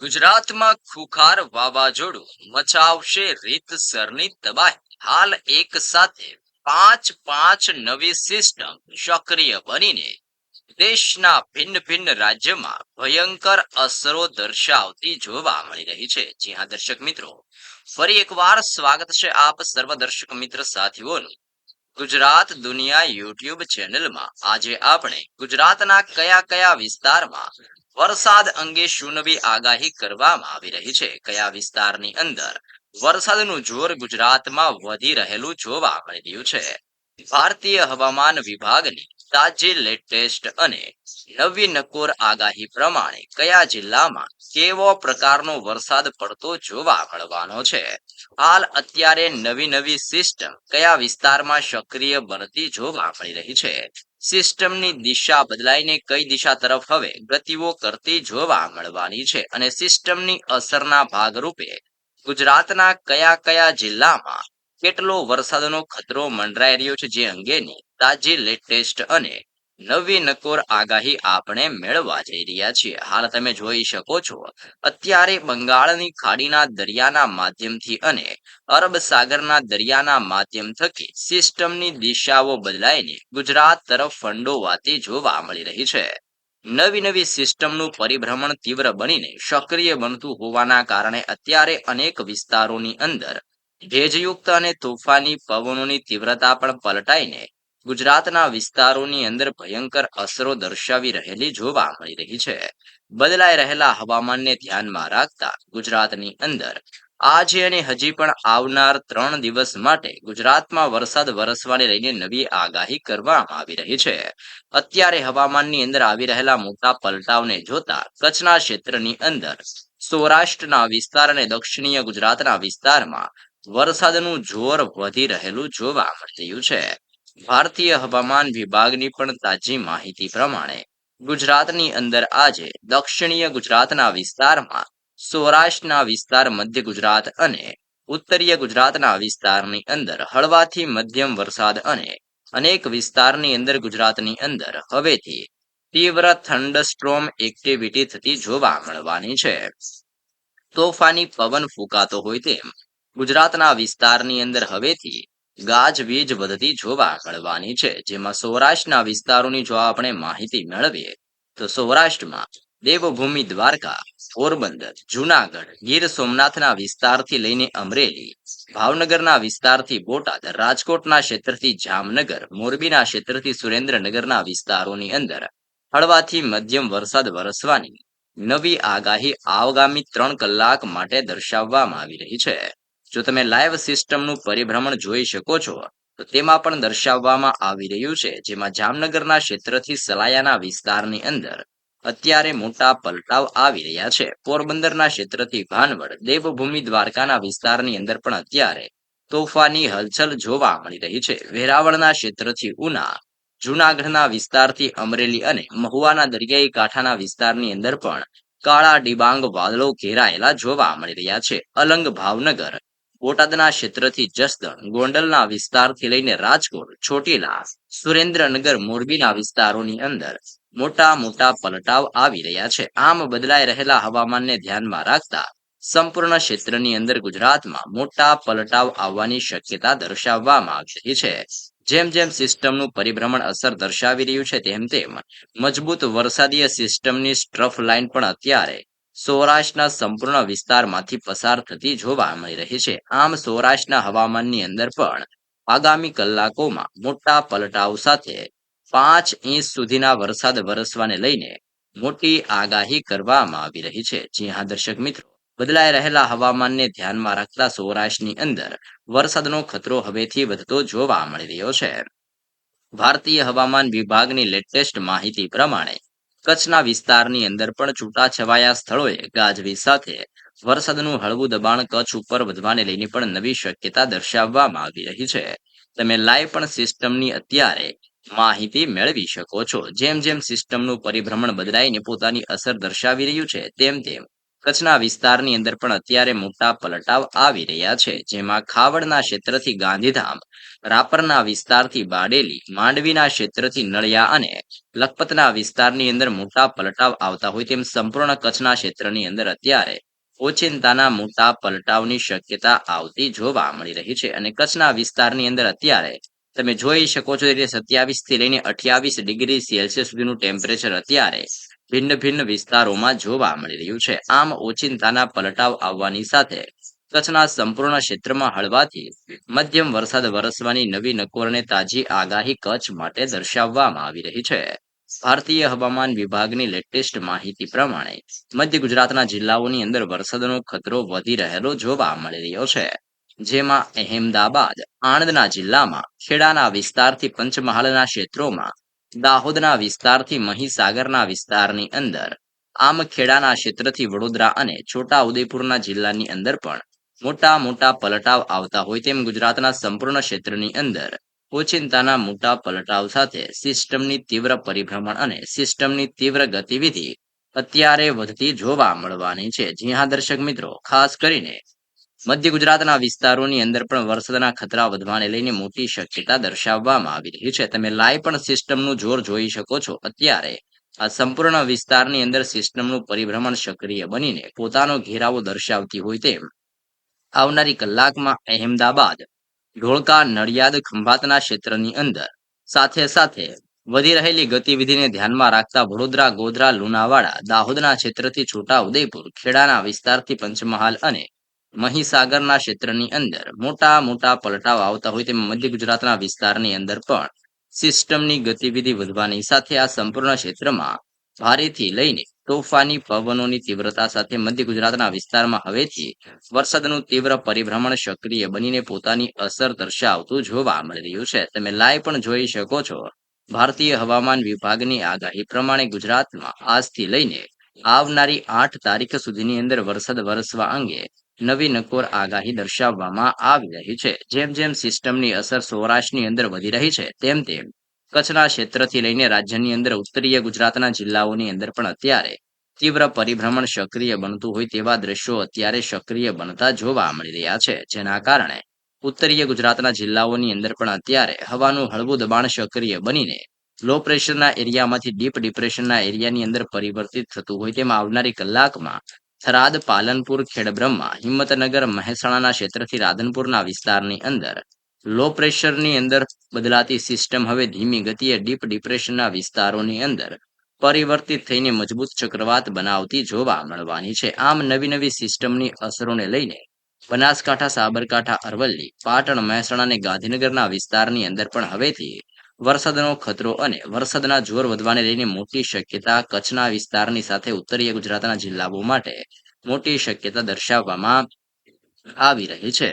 ગુજરાતમાં ખુખાર વાવાઝોડું મચાવશે રીતસરની તબાહી. હાલ એક સાથે પાંચ નવી સિસ્ટમ સક્રિય બનીને દેશના ભિન્ન ભિન્ન રાજ્યમાં ભયંકર અસરો દર્શાવતી જોવા મળી રહી છે. જી હા દર્શક મિત્રો, ફરી એકવાર સ્વાગત છે આપ સર્વ દર્શક મિત્ર સાથીઓનું ગુજરાત દુનિયા યુટ્યુબ ચેનલમાં. આજે આપણે ગુજરાતના કયા કયા વિસ્તારમાં વરસાદ અંગે શું નવી આગાહી કરવામાં આવી રહી છે, કયા વિસ્તારની અંદર વરસાદનું જોર ગુજરાતમાં વધી રહેલું જોવા મળી રહ્યું છે. ભારતીય હવામાન વિભાગની તાજી લેટેસ્ટ અને નવી નકોર આગાહી પ્રમાણે કયા જિલ્લામાં કેવો પ્રકારનો વરસાદ પડતો જોવા મળવાનો છે. હાલ અત્યારે નવી સિસ્ટમ કયા વિસ્તારમાં સક્રિય બનતી જોવા મળી રહી છે. સિસ્ટમની દિશા બદલાઈને કઈ દિશા તરફ હવે ગતિઓ કરતી જોવા મળવાની છે અને સિસ્ટમની અસરના ભાગરૂપે ગુજરાતના કયા કયા જિલ્લામાં કેટલો વરસાદનો ખતરો મંડરાઈ રહ્યો છે, જે અંગેની તાજી લેટેસ્ટ અને નવી નકોર આગાહી આપણે મેળવવા જઈ રહ્યા છીએ. હાલ તમે જોઈ શકો છો, અત્યારે બંગાળની ખાડીના દરિયાના માધ્યમથી અને અરબ સાગરના દરિયાના માધ્યમ થકી સિસ્ટમની દિશાઓ બદલાઈને ગુજરાત તરફ ફંડોવાતી જોવા મળી રહી છે. નવી સિસ્ટમનું પરિભ્રમણ તીવ્ર બનીને સક્રિય બનતું હોવાના કારણે અત્યારે અનેક વિસ્તારોની અંદર ભેજયુક્ત અને તોફાની પવનોની તીવ્રતા પણ પલટાઈને ગુજરાતના વિસ્તારોની અંદર ભયંકર અસરો દર્શાવી રહેલી જોવા મળી રહી છે. બદલાઈ રહેલા હવામાનને ધ્યાનમાં રાખતા ગુજરાતની અંદર આજે અને હજી પણ આવનાર 3 દિવસ માટે ગુજરાતમાં વરસાદ વરસવાને લઈને નવી આગાહી કરવામાં આવી રહી છે. અત્યારે હવામાનની અંદર આવી રહેલા મોટા પલટાવને જોતા કચ્છના ક્ષેત્રની અંદર, સૌરાષ્ટ્રના વિસ્તાર અને દક્ષિણીય ગુજરાતના વિસ્તારમાં વરસાદનું જોર વધી રહેલું જોવા મળી રહ્યું છે. ભારતીય હવામાન વિભાગની પણ તાજી માહિતી પ્રમાણે ગુજરાતની અંદર આજે દક્ષિણીય ગુજરાતના વિસ્તારમાં, સૌરાષ્ટ્રના વિસ્તાર, મધ્ય ગુજરાત અને ઉત્તરીય ગુજરાતના વિસ્તારની અંદર હળવાથી મધ્યમ વરસાદ અને અનેક વિસ્તારની અંદર ગુજરાતની અંદર હવેથી તીવ્ર થંડરસ્ટ્રોમ એક્ટિવિટી થતી જોવા મળવાની છે. તોફાની પવન ફૂંકાતો હોય તેમ ગુજરાતના વિસ્તારની અંદર હવેથી ગાજવીજ વધતી જોવા મળવાની છે. જેમાં સૌરાષ્ટ્રના વિસ્તારોની જો આપણે માહિતી મેળવીએ તો સૌરાષ્ટ્રમાં દેવભૂમિ દ્વારકા, પોરબંદર, જુનાગઢ, ગીર સોમનાથના વિસ્તારથી લઈને અમરેલી, ભાવનગરના વિસ્તારથી બોટાદ, રાજકોટના ક્ષેત્રથી જામનગર, મોરબીના ક્ષેત્રથી સુરેન્દ્રનગરના વિસ્તારોની અંદર હળવાથી મધ્યમ વરસાદ વરસવાની નવી આગાહી આગામી 3 કલાક માટે દર્શાવવામાં આવી રહી છે. જો તમે લાઈવ સિસ્ટમનું પરિભ્રમણ જોઈ શકો છો તો તેમાં પણ દર્શાવવામાં આવી રહ્યું છે, જેમાં જામનગરના ક્ષેત્રથી સલાયાના વિસ્તારની અંદર અત્યારે મોટા પલટાવ આવી રહ્યા છે. પોરબંદરના ક્ષેત્રથી ભાનવડ, દેવભૂમિ દ્વારકાના વિસ્તારની અંદર પણ અત્યારે તોફાની હલચલ જોવા મળી રહી છે. વેરાવળના ક્ષેત્રથી ઉના, જુનાગઢના વિસ્તારથી અમરેલી અને મહુવાના દરિયાઈ કાંઠાના વિસ્તારની અંદર પણ કાળા ડિબાંગ વાદળો ઘેરાયેલા જોવા મળી રહ્યા છે. અલંગ, ભાવનગર, બોટાદના ક્ષેત્રથી જસદણ, ગોંડલના વિસ્તારથી લઈને રાજકોટ, ચોટીલા, સુરેન્દ્રનગર, મોરબીના વિસ્તારોની અંદર મોટા પલટાવ આવી રહ્યા છે. આમ બદલાઈ રહેલા હવામાનને ધ્યાનમાં રાખતા સંપૂર્ણ ક્ષેત્રની અંદર ગુજરાતમાં મોટા પલટાવ આવવાની શક્યતા દર્શાવવામાં આવી રહી છે. જેમ સિસ્ટમનું પરિભ્રમણ અસર દર્શાવી રહ્યું છે, તેમ મજબૂત વરસાદીય સિસ્ટમની સ્ટ્રફ લાઇન પણ અત્યારે સૌરાષ્ટ્રના સંપૂર્ણ વિસ્તારમાંથી પસાર થતી જોવા મળી રહી છે. આમ સૌરાષ્ટ્રના હવામાનની અંદર પણ આગામી કલાકોમાં મોટા પલટાવ સાથે 5 ઇંચ સુધીના વરસાદ વરસવાને લઈને મોટી આગાહી કરવામાં આવી રહી છે. જી હા દર્શક મિત્રો, બદલાઈ રહેલા હવામાનને ધ્યાનમાં રાખતા સૌરાષ્ટ્રની અંદર વરસાદનો ખતરો હવેથી વધતો જોવા મળી રહ્યો છે. ભારતીય હવામાન વિભાગની લેટેસ્ટ માહિતી પ્રમાણે કચ્છના વિસ્તારની અંદર પણ છૂટાછવાયા સ્થળોએ ગાજવીજ સાથે વરસાદનું હળવું દબાણ કચ્છ ઉપર વધવાને લઈને પણ નવી શક્યતા દર્શાવવામાં આવી રહી છે. તમે લાઈવ પણ સિસ્ટમની અત્યારે માહિતી મેળવી શકો છો. જેમ સિસ્ટમનું પરિભ્રમણ બદલાઈને પોતાની અસર દર્શાવી રહ્યું છે, તેમ કચ્છના વિસ્તારની અંદર પણ અત્યારે મોટા પલટાવ આવી રહ્યા છે, જેમાં ખાવડના ક્ષેત્રથી ગાંધીધામ, રાપરના વિસ્તારથી બારડોલી, માંડવીના ક્ષેત્રથી નળિયા અને લખપતના વિસ્તારની અંદર મોટા પલટાવ આવતા હોય તેમ સંપૂર્ણ કચ્છના ક્ષેત્રની અંદર અત્યારે ઓચિંતાના મોટા પલટાવની શક્યતા આવતી જોવા મળી રહી છે. અને કચ્છના વિસ્તારની અંદર અત્યારે તમે જોઈ શકો છો એટલે 27 થી લઈને 28 ડિગ્રી સેલ્સિયસ સુધીનું ટેમ્પરેચર અત્યારે ભિન્ન ભિન્ન વિસ્તારોમાં જોવા મળી રહ્યું છે. આમ ઓચિંતાના પલટાવ આવવાની સાથે કચ્છના સંપૂર્ણ ક્ષેત્રમાં હળવાથી મધ્યમ વરસાદ વરસવાની નવી નકોર અને તાજી આગાહી કચ્છ માટે દર્શાવવામાં આવી રહી છે. ભારતીય હવામાન વિભાગની લેટેસ્ટ માહિતી પ્રમાણે મધ્ય ગુજરાતના જિલ્લાઓની અંદર વરસાદનો ખતરો વધી રહેલો જોવા મળી રહ્યો છે. જેમાં અહેમદાબાદ, આણંદના જિલ્લામાં, ખેડાના વિસ્તારથી પંચમહાલના ક્ષેત્રોમાં, દાહોદના વિસ્તારથી મહીસાગરના વિસ્તારની અંદર, આમ ખેડાના ક્ષેત્રથી વડોદરા અને છોટા ઉદેપુરના જિલ્લાની અંદર પણ મોટા મોટા પલટાવ આવતા હોય તેમ ગુજરાતના સંપૂર્ણ ક્ષેત્રની અંદર ઓચિંતાના મોટા પલટાવ સાથે સિસ્ટમની તીવ્ર પરિભ્રમણ અને સિસ્ટમની તીવ્ર ગતિવિધિ અત્યારે વધતી જોવા મળવાની છે. જી હા દર્શક મિત્રો, ખાસ કરીને મધ્ય ગુજરાતના વિસ્તારોની અંદર પણ વરસાદના ખતરા વધવાને લઈને મોટી શક્યતા દર્શાવવામાં આવી રહી છે. તમે લાઈવ પણ સિસ્ટમનું જોર જોઈ શકો છો. અત્યારે આ સંપૂર્ણ વિસ્તારની અંદર સિસ્ટમનું પરિભ્રમણ સક્રિય બનીને પોતાનો ઘેરાવો દર્શાવતી હોય તેમ આવનારી કલાકમાં અહેમદાબાદ, ધોળકા, નડિયાદ, ખંભાતના ક્ષેત્રની અંદર સાથે સાથે વધી રહેલી ગતિવિધિને ધ્યાનમાં રાખતા વડોદરા, ગોધરા, લુણાવાડા, દાહોદના ક્ષેત્રથી છોટા ઉદેપુર, ખેડાના વિસ્તારથી પંચમહાલ અને મહીસાગરના ક્ષેત્રની અંદર મોટા મોટા પલટાવ આવતા હોય તેમ મધ્ય ગુજરાતના વિસ્તારની અંદર પણ સિસ્ટમની ગતિવિધિ વધવાની સાથે આ સંપૂર્ણ ક્ષેત્રમાં ભારેથી લઈને તોફાની પવનોની તીવ્રતા સાથે મધ્ય ગુજરાતના વિસ્તારમાં હવેથી વરસાદનું તીવ્ર પરિભ્રમણ સક્રિય બનીને પોતાની અસર દર્શાવતું જોવા મળી રહ્યું છે. તમે લાઈવ પણ જોઈ શકો છો. ભારતીય હવામાન વિભાગની આગાહી પ્રમાણે ગુજરાતમાં આજથી લઈને આવનારી 8 તારીખ સુધીની અંદર વરસાદ વરસવા અંગે નવી નકોર આગાહી દર્શાવવામાં આવી રહી છે. જેમ જેમ સિસ્ટમની અસર સૌરાષ્ટ્રની અંદર વધી રહી છે તેમ તેમ કચ્છના ક્ષેત્રથી લઈને રાજ્યની અંદર ઉત્તરીય ગુજરાતના જિલ્લાઓની અંદર પણ અત્યારે તીવ્ર પરિભ્રમણ સક્રિય બનતું હોય તેવા દ્રશ્યો અત્યારે સક્રિય બનતા જોવા મળી રહ્યા છે. જેના કારણે ઉત્તરીય ગુજરાતના જિલ્લાઓની અંદર પણ અત્યારે હવાનું હળવું દબાણ સક્રિય બનીને લો પ્રેશરના એરિયામાંથી ડીપ ડિપ્રેશનના એરિયાની અંદર પરિવર્તિત થતું હોય તેમાં આવનારી કલાકમાં થરાદ, પાલનપુર, ખેડબ્રહ્મા, હિંમતનગર, મહેસાણાના ક્ષેત્રથી રાધનપુરના વિસ્તારની અંદર લો પ્રેશરની અંદર બદલાતી સિસ્ટમ હવે ધીમી ગતિએ ડીપ ડિપ્રેશનના વિસ્તારોની અંદર પરિવર્તિત થઈને મજબૂત ચક્રવાત બનાવતી જોવા મળવાની છે. આમ નવી નવી સિસ્ટમની અસરોને લઈને બનાસકાંઠા, સાબરકાંઠા, અરવલ્લી, પાટણ, મહેસાણા અને ગાંધીનગરના વિસ્તારની અંદર પણ હવેથી વરસાદનો ખતરો અને વરસાદના જોર વધવાને લઈને મોટી શક્યતા કચ્છના વિસ્તારની સાથે ઉત્તરીય ગુજરાતના જિલ્લાઓ માટે મોટી શક્યતા દર્શાવવામાં આવી રહી છે.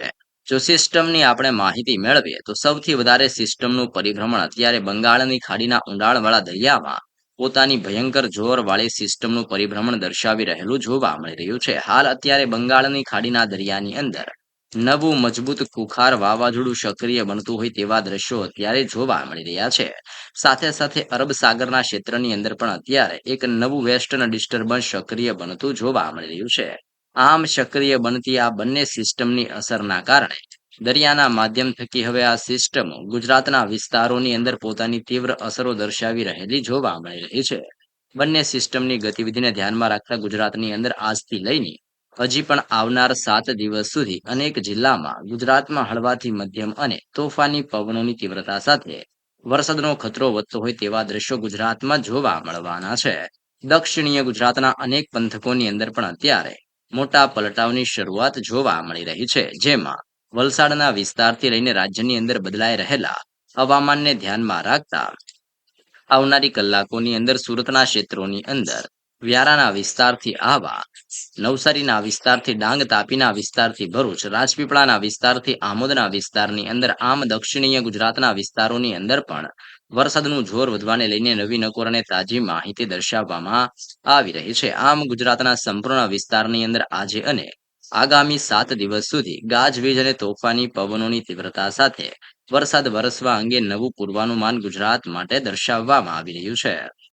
જો સિસ્ટમની આપણે માહિતી મેળવીએ તો સૌથી વધારે સિસ્ટમનું પરિભ્રમણ અત્યારે બંગાળની ખાડીના ઊંડાણવાળા દરિયામાં પોતાની ભયંકર જોરવાળી સિસ્ટમનું પરિભ્રમણ દર્શાવી રહેલું જોવા મળી રહ્યું છે. હાલ અત્યારે બંગાળની ખાડીના દરિયાની અંદર નવું મજબૂત ખુખાર વાવાઝોડું સક્રિય બનતું હોય તેવા દ્રશ્યો અત્યારે જોવા મળી રહ્યા છે. સાથે સાથે અરબ સાગરના ક્ષેત્રની અંદર પણ અત્યારે એક નવું વેસ્ટર્ન ડિસ્ટર્બન્સ સક્રિય બનતું જોવા મળી રહ્યું છે. આમ સક્રિય બનતી આ બંને સિસ્ટમની અસરના કારણે દરિયાના માધ્યમ થકી હવે આ સિસ્ટમો ગુજરાતના વિસ્તારોની અંદર પોતાની તીવ્ર અસરો દર્શાવી રહેલી જોવા મળી રહી છે. બંને સિસ્ટમની ગતિવિધિને ધ્યાનમાં રાખતા ગુજરાતની અંદર આજથી લઈને હજી પણ આવનાર 7 દિવસ સુધી અનેક જિલ્લામાં ગુજરાતમાં હળવાથી મધ્યમ અને તોફાની પવનોની તીવ્રતા સાથે વરસાદનો ખતરો વધતો હોય તેવા દ્રશ્યો ગુજરાતમાં જોવા મળવાના છે. દક્ષિણીય ગુજરાતના અનેક પંથકોની અંદર પણ અત્યારે મોટા પલટાવની શરૂઆત જોવા મળી રહી છે. જેમાં વલસાડના વિસ્તારથી લઈને રાજ્યની અંદર બદલાઈ રહેલા હવામાનને ધ્યાનમાં રાખતા આવનારી કલાકોની અંદર સુરતના ક્ષેત્રોની અંદર, વ્યારાના વિસ્તારથી આહવા, નવસારીના વિસ્તારથી ડાંગ, તાપીના વિસ્તારથી ભરૂચ, રાજપીપળાના વિસ્તારથી આમોદના વિસ્તારની અંદર, આમ દક્ષિણીય ગુજરાતના વિસ્તારોની અંદર પણ વરસાદનું જોર વધવાને લઈને નવી નકોર અને તાજી માહિતી દર્શાવવામાં આવી રહી છે. આમ ગુજરાતના સંપૂર્ણ વિસ્તારની અંદર આજે અને આગામી 7 દિવસ સુધી ગાજવીજ અને તોફાની પવનોની તીવ્રતા સાથે વરસાદ વરસવા અંગે નવું પૂર્વાનુમાન ગુજરાત માટે દર્શાવવામાં આવી રહ્યું છે.